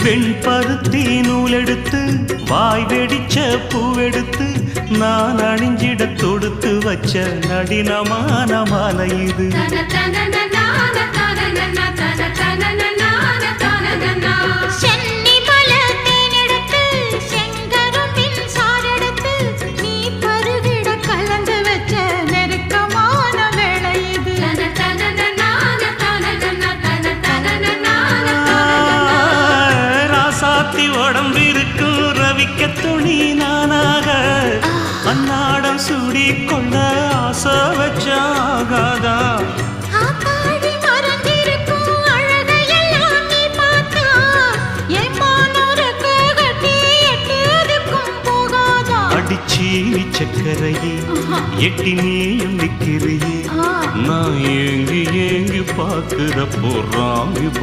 வெண்பருத்தி நூலெடுத்து வாய் வெடிச்ச பூவெடுத்து நான் அணிஞ்சிட தொடுத்து வச்ச நடினமான மாலை இது. உடம்பிருக்கும் ரவிக்க துணி நானாக அன்னாடம் சூடி கொள்ள ஆசை வச்சாகாதா. அடிச்சீனி சக்கரையே எட்டி நீயும் நிக்கிறியே நான் ஏங்கி ஏங்கி பார்க்கிற போறாங்க.